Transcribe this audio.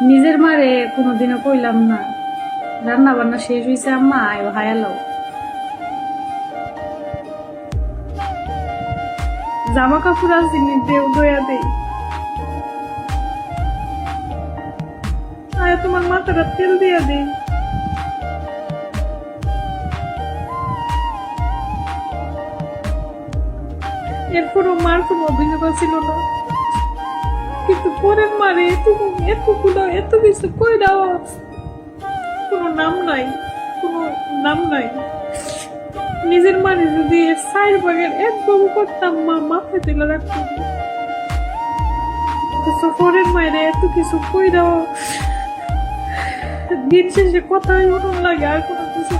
নিজের মারে কোনোদিনও কইলাম না রান্না বান্না শেষ হয়েছে আম্মা আয়ো হায়ালো জামা কাপড় আসিনি দেও দয়া দেই আয় তোমার মাথাটা তেল দিয়া দেই এরপরও মার কোনো অভিযোগ ছিল না কিন্তু পরের মারে এতগুলো এত কিছু কই দাও কোনো নাম নাই কোনো নাম নাই নিজের মানে যদি এর সাইড ভাগের এক বাবু করতাম মা মাথায় তুলে রাখতাম পরের মায়ের এত কিছু কই দাও দিন শেষে কথাই উঠুন লাগে আর কোনো কিছু